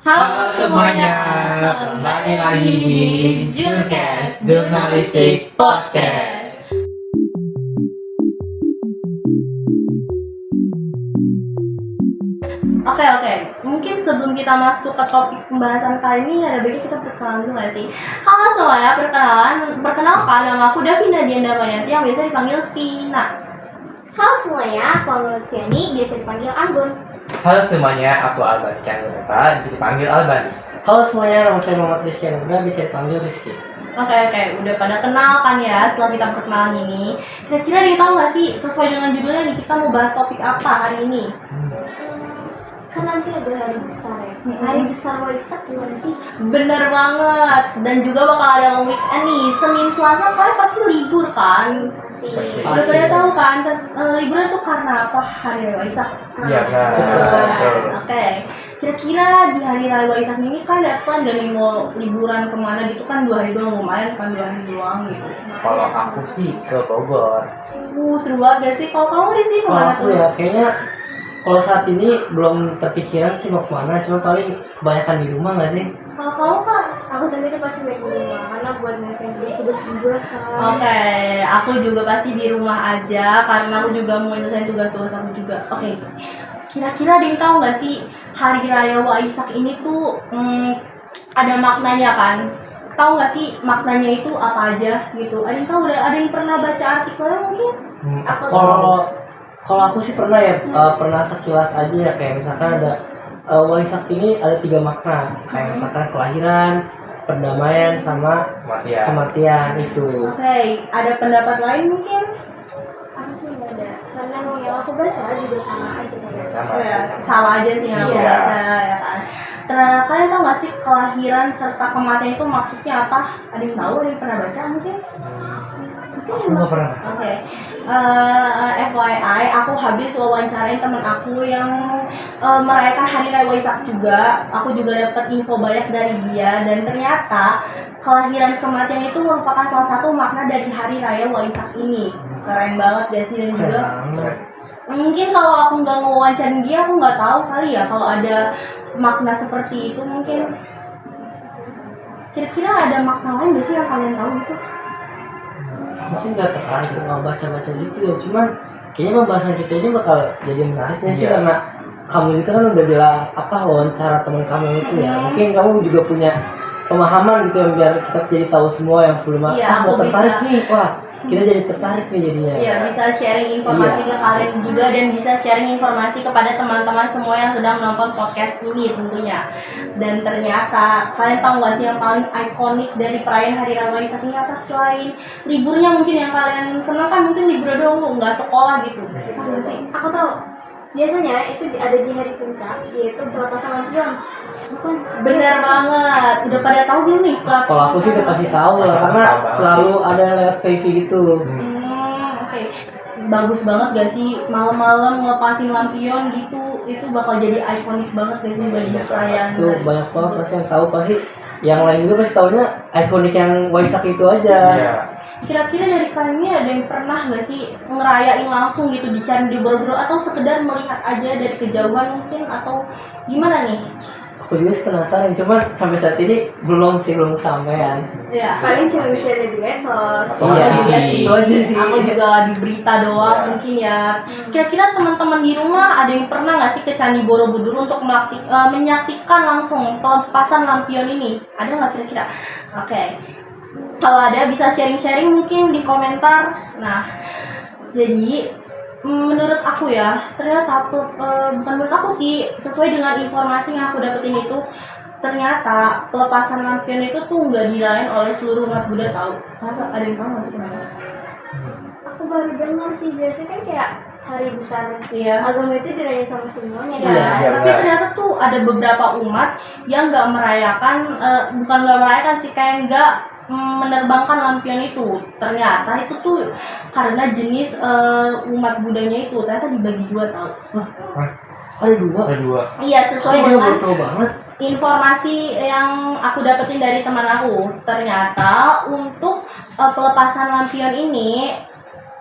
Halo semuanya, kembali lagi di Jurcast Jurnalistik Podcast. Oke, mungkin sebelum kita masuk ke topik pembahasan kali ini ada baiknya kita perkenalan dulu nggak sih? Halo semuanya, perkenalkan nama aku Davina Dianda Mayanti yang biasa dipanggil Vina. Halo semuanya, aku Amel Lutfiani, biasa dipanggil Anggun. Halo semuanya, aku Alban Chandra, bisa dipanggil Alban. Halo semuanya, nama saya Muhammad Rizky Anugrah, bisa dipanggil Rizky. Oke, udah pada kenal kan ya setelah kita perkenalan ini. Kira-kira nih tahu nggak sih sesuai dengan judulnya nih kita mau bahas topik apa hari ini? Kan nanti ada hari besar ya. Hari besar Waisak gimana sih? Bener banget, dan juga bakal ada long weekend nih. Senin Selasa kalian pasti libur kan? Pasti. Udah pada tahu kan liburnya tuh karena apa? Hari Raya Waisak. Iya, betul. Oke. Kira-kira di hari Raya Waisak ini kan ada plan dan mau liburan kemana gitu kan? 2 hari doang, lumayan kan 2 hari doang gitu. Kalau aku sih ke Bogor. Seru banget gak sih? Kalau kamu sih Kalau kemana aku tuh? ya, kayaknya kalau saat ini belum terpikiran sih mau kemana, cuma paling kebanyakan di rumah nggak sih? Kalau kamu kan? Aku sendiri pasti baik di rumah karena buat ngasihin tugas juga kan. Oke, aku juga pasti di rumah aja karena aku juga mau nyelesain tugas-tugas aku juga. Oke. Kira-kira ada yang tahu nggak sih Hari Raya Waisak ini tuh ada maknanya kan? Tahu nggak sih maknanya itu apa aja gitu? Ada yang tahu? Ada yang pernah baca artikelnya mungkin? Aku Kalau aku sih pernah ya, pernah sekilas aja ya, kayak misalkan ada Waisak ini ada 3 makna, kayak misalkan kelahiran, perdamaian, sama kematian itu. Oke, ada pendapat lain mungkin? sih nggak ada karena yang aku baca juga sama aja kayak. Sama aja sih yang aku baca ya kan. Kalian tahu nggak sih kelahiran serta kematian itu maksudnya apa? Ada yang tahu? Ada yang pernah baca mungkin? Aku nggak pernah. Oke. FYI, aku habis wawancarain teman aku yang merayakan Hari Raya Waisak juga. Aku juga dapat info banyak dari dia dan ternyata kelahiran kematian itu merupakan salah satu makna dari Hari Raya Waisak ini. Keren banget ya sih, dan juga mungkin kalau aku nggak ngewawancarin dia aku nggak tahu kali ya kalau ada makna seperti itu. Mungkin kira-kira ada makna lain nggak sih yang kalian tahu gitu? Aku sih nggak tertarik untuk baca-baca gitu ya, cuman kayaknya pembahasan kita ini bakal jadi menariknya sih karena kamu itu kan udah bilang wawancara teman kamu itu ya, mungkin kamu juga punya pemahaman gitu yang biar kita jadi tahu semua yang sebelumnya nggak tertarik nih, kita jadi tertarik nih jadinya. Iya, bisa sharing informasi ke kalian juga dan bisa sharing informasi kepada teman-teman semua yang sedang menonton podcast ini tentunya. Dan ternyata kalian tahu nggak sih yang paling ikonik dari perayaan Hari Raya Waisak ini apa selain liburnya? Mungkin yang kalian senang kan mungkin libur doang, nggak sekolah gitu. Tahu nggak sih? Aku tahu. Biasanya itu ada di hari puncak, yaitu pelepasan lampion. Bukan? Bener banget. Udah pada tahu belum nih? Kalau aku sih udah pasti tahu lah, karena selalu ada lewat TV gitu. Oke. Bagus banget gak sih malam-malam ngelepasin lampion gitu? Itu bakal jadi ikonik banget gak sih bagi perayaan? Itu banyak banget pasti yang tahu, pasti yang lain juga pasti taunya ikonik yang Waisak itu aja. Kira-kira dari kalian ini ada yang pernah nggak sih ngerayain langsung gitu di Candi Borobudur atau sekedar melihat aja dari kejauhan mungkin, atau gimana nih? Aku juga penasaran, cuman sampai saat ini belum sampean. Ya, Paling cuma bisa ada di medsos. Iya, juga sih. itu aja sih. Aku juga di berita doang mungkin ya. Kira-kira teman-teman di rumah ada yang pernah nggak sih ke Candi Borobudur untuk menyaksikan langsung pelepasan lampion ini? Ada nggak kira-kira? Oke. Kalau ada bisa sharing-sharing mungkin di komentar. Nah, jadi menurut aku ya, ternyata bukan menurut aku sih, sesuai dengan informasi yang aku dapetin itu, ternyata pelepasan lampion itu tuh nggak dirayain oleh seluruh umat Buddha, tahu? Ada yang tahu nggak sih kenapa? Aku baru dengar sih, biasanya kan kayak hari besar Iya. agama itu dirayain sama semuanya Ya, kan. tapi ternyata tuh ada beberapa umat yang nggak merayakan, bukan nggak merayakan sih, kayak nggak menerbangkan lampion itu. Ternyata itu tuh karena jenis umat Budanya itu ternyata dibagi 2, tahu? Ada dua. Iya, sesuai Aku dengan baru tahu banget. informasi yang aku dapetin dari teman aku. Ternyata untuk pelepasan lampion ini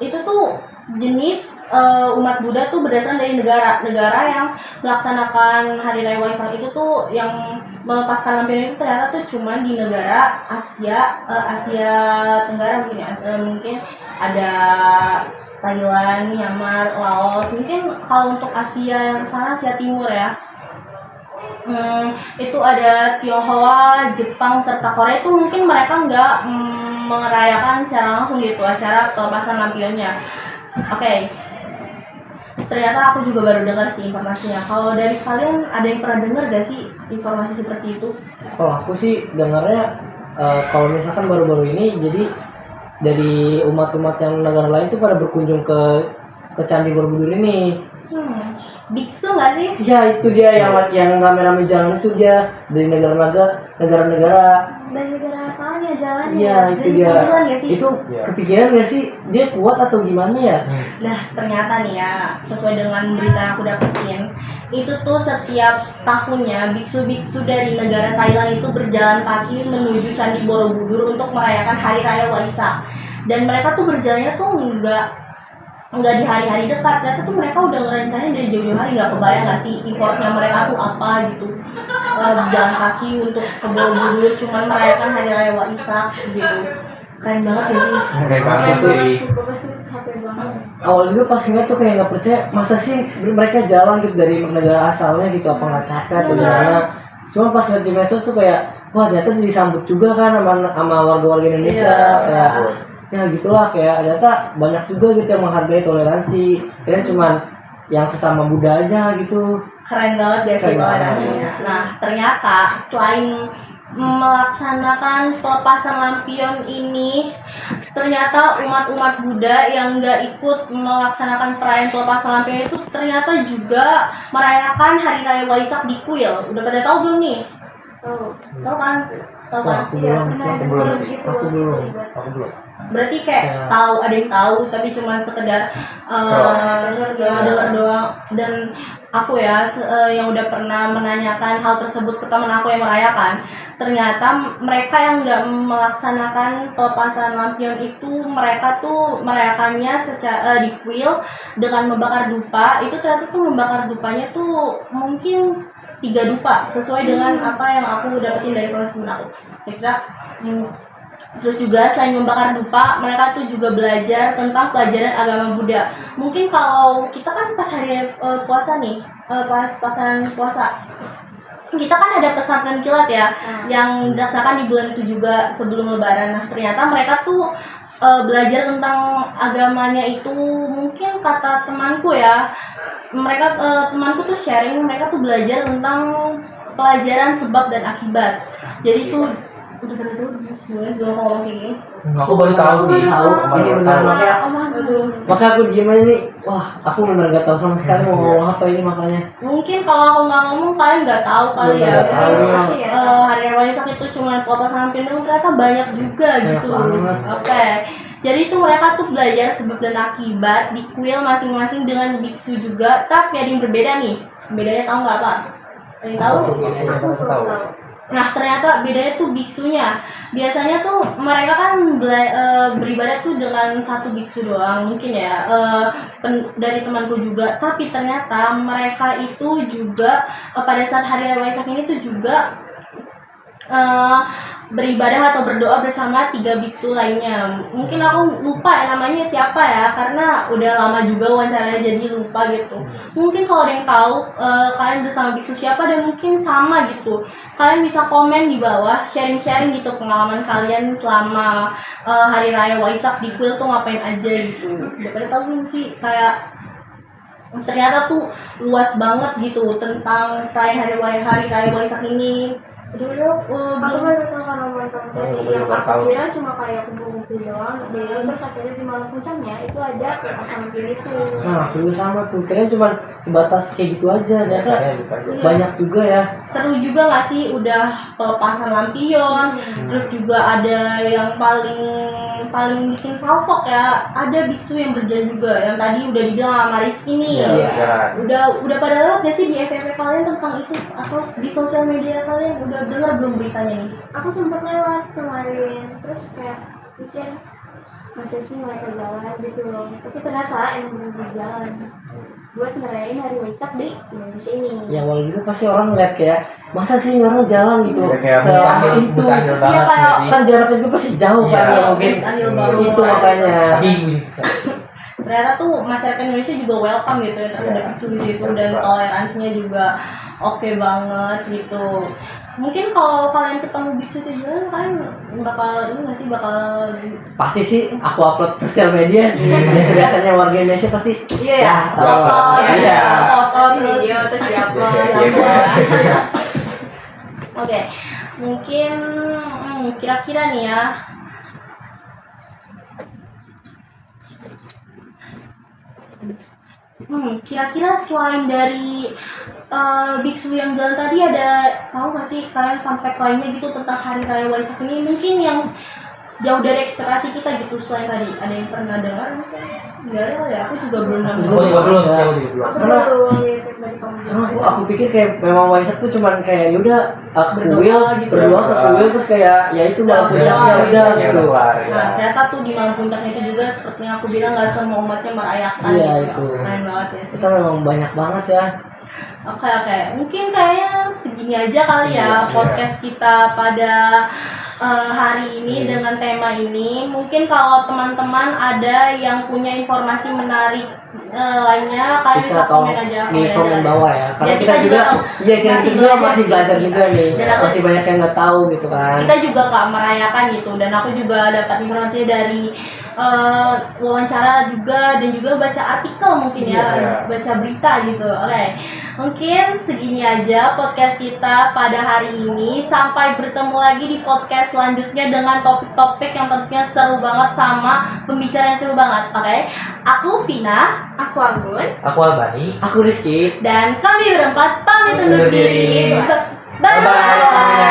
itu tuh jenis umat Buddha tuh berdasarkan dari negara yang melaksanakan hari raya Waisak itu tuh yang melepaskan lampion itu ternyata tuh cuma di negara Asia Tenggara mungkin ya. Mungkin ada Thailand, Myanmar, Laos. Mungkin kalau untuk Asia yang sana, Asia Timur ya. Itu ada Tionghoa, Jepang, serta Korea itu mungkin mereka nggak merayakan secara langsung gitu acara pelepasan lampionnya. Oke. Ternyata aku juga baru dengar sih informasinya. Kalau dari kalian ada yang pernah dengar gak sih informasi seperti itu? Kalau aku sih dengarnya kalau misalkan baru-baru ini jadi dari umat-umat yang negara lain tuh pada berkunjung ke Candi Borobudur ini. Biksu nggak sih? Ya itu dia yang rame-rame jalan itu dia dari negara-negara. Dan negara asalnya jalannya. Iya itu Dari dia. kebetulan nggak sih? Itu kepikiran nggak sih dia kuat atau gimana ya? Nah ternyata nih ya, sesuai dengan berita yang aku dapetin, itu tuh setiap tahunnya biksu-biksu dari negara Thailand itu berjalan kaki menuju Candi Borobudur untuk merayakan Hari Raya Waisak. Dan mereka tuh berjalannya tuh nggak di hari-hari dekat, ternyata tuh mereka udah ngerencanain dari jauh-jauh hari. Nggak kebayang nggak sih effortnya mereka tuh apa gitu, jalan kaki untuk ke Borobudur cuman merayakan Hari Raya Waisak gitu. Keren banget ya sih. Keren banget sih. Pasti itu capek banget. Awal juga pas ngeliat tuh kayak nggak percaya, masa sih mereka jalan gitu dari negara asalnya gitu, apa nggak capek atau gimana? Cuma pas ngeliat di medsos tuh kayak wah ternyata disambut juga kan sama warga-warga Indonesia. Kayak ya gitulah, kayak ternyata banyak juga gitu yang menghargai toleransi. Kirain cuman yang sesama Buddha aja gitu. Keren banget ya sih Keren banget. toleransinya. Nah ternyata selain melaksanakan pelepasan lampion ini, ternyata umat-umat Buddha yang nggak ikut melaksanakan perayaan pelepasan lampion itu ternyata juga merayakan Hari Raya Waisak di kuil. Udah pada tahu belum nih? Tahu kan? Tahu kan? Aku belum sih. Aku belum. Berarti kayak tahu, ada yang tahu tapi cuma sekedar dengar doang. Dan aku ya yang udah pernah menanyakan hal tersebut ke teman aku yang merayakan, ternyata mereka yang nggak melaksanakan pelepasan lampion itu, mereka tuh merayakannya secara di kuil dengan membakar dupa. Itu ternyata tuh membakar dupanya tuh mungkin 3 dupa sesuai dengan apa yang aku dapetin dari proses temen aku. Terus juga selain membakar dupa, mereka tuh juga belajar tentang pelajaran agama Buddha. Mungkin kalau kita kan pas hari puasa nih, pas puasa, kita kan ada pesantren kilat ya, yang dilaksanakan di bulan itu juga sebelum Lebaran. Nah ternyata mereka tuh belajar tentang agamanya itu, mungkin kata temanku ya, mereka temanku tuh sharing, mereka tuh belajar tentang pelajaran sebab dan akibat. Jadi tuh udah sebenarnya belum ngomong sih. Aku baru tahu sih. Ini benar makanya aku diem aja nih. Wah aku benar nggak tahu sama sekali mau ngomong apa ini makanya. Mungkin kalau aku nggak ngomong kalian nggak tahu kali ya. Nggak tahu, Hari Raya Waisak itu cuma pelepasan lampion, ternyata banyak juga gitu. Oke. Jadi itu mereka tuh belajar sebab dan akibat di kuil masing-masing dengan biksu juga, tapi ada yang berbeda nih. Bedanya tahu nggak apa? Ada yang tahu? Aku tahu. Nah ternyata bedanya tuh biksunya. Biasanya tuh mereka kan beribadah tuh dengan satu biksu doang mungkin ya, dari temanku juga. Tapi ternyata mereka itu juga pada saat Hari Raya Waisak ini tuh juga beribadah atau berdoa bersama 3 biksu lainnya. Mungkin aku lupa ya namanya siapa ya, karena udah lama juga wawancaranya jadi lupa gitu. Mungkin kalau ada yang tahu kalian bersama biksu siapa dan mungkin sama gitu, kalian bisa komen di bawah, sharing-sharing gitu pengalaman kalian selama Hari Raya Waisak di kuil tuh ngapain aja gitu. Udah pada tahu belum sih, kayak ternyata tuh luas banget gitu tentang perayaan Hari Raya Waisak ini. Aku baru tahu kan omongan kamu tadi, yang aku kira cuma kayak kumpul-kumpul doang. Terus akhirnya di malam puncaknya itu ada pelepasan lampion itu. Nah aku juga sama tuh, kirain cuma sebatas kayak gitu aja. Ternyata banyak juga ya. Seru juga nggak sih, udah pelepasan lampion, terus juga ada yang paling bikin salfok ya, ada biksu yang berjalan juga, yang tadi udah dibilang sama Rizky nih. Udah pada lewat gak sih di FYP kalian tentang itu, atau di sosial media kalian udah dengar belum beritanya nih? Aku sempat lewat kemarin, terus kayak mikir masa sih mereka jalan gitu loh, tapi ternyata emang bener jalan buat ngerayain hari Waisak di Indonesia ini. Ya awal gitu pasti orang ngeliat kayak masa sih ini orang jalan gitu Ya, kayak selama itu mustahil banget Iya, kayak- nggak sih? kan jaraknya juga pasti jauh Iya. kan ya mungkin Mustahil Iya. banget. itu makanya Tapi bisa. Ternyata tuh masyarakat Indonesia juga welcome gitu ya terhadap Iya. isu itu, dan toleransinya juga oke banget gitu. Mungkin kalau kalian ketemu biksu itu juga kalian bakal ini nggak sih, bakal pasti sih aku upload sosial media sih biasanya warga Indonesia pasti iya ya, tahu foto lah. ya, Iya. foto Video terus diupload. Iya. Oke, mungkin kira-kira nih ya, kira-kira selain dari biksu yang jalan tadi, ada tahu nggak sih kalian fun fact lainnya gitu tentang hari raya Waisak ini, mungkin yang jauh dari ekspektasi kita gitu? Selain tadi, ada yang pernah dengar mungkin? Nggak ada ya, aku juga belum Aku dengar. Oh, juga belum, Ya. saya juga belum. Aku Karena- baru ngeliat dari kamu Karena aku pikir kayak memang Waisak tuh cuman kayak yaudah aku Berdoa kuil gitu. berdoa ke kuil terus kayak ya itu malam Berdoa, puncaknya iya, udah Ya, gitu. keluar, ya. Nah, ternyata tuh di malam puncaknya itu juga seperti yang aku bilang, nggak semua umatnya merayakan Iya, gitu. itu. Keren banget ya sih. Kita memang banyak banget ya. Oke, mungkin kayaknya segini aja kali ya Iya, podcast kita pada hari ini dengan tema ini. Mungkin kalau teman-teman ada yang punya informasi menarik lainnya, kalian bisa Bisa tolong komen aja di komen bawah ya. Karena Ya, kita juga iya kita masih juga belajar masih gitu. belajar juga nih. Dan aku- Masih banyak yang nggak tahu gitu kan. Kita juga nggak merayakan gitu, dan aku juga dapat informasinya dari wawancara juga, dan juga baca artikel mungkin ya, Iya. baca berita gitu. Oke, mungkin segini aja podcast kita pada hari ini. Sampai bertemu lagi di podcast selanjutnya dengan topik-topik yang tentunya seru banget sama pembicara yang seru banget. Oke, aku Vina Aku Anggun. Aku Albani. Aku Rizky. dan kami berempat pamit undur Undur diri. diri. Bye. Bye-bye.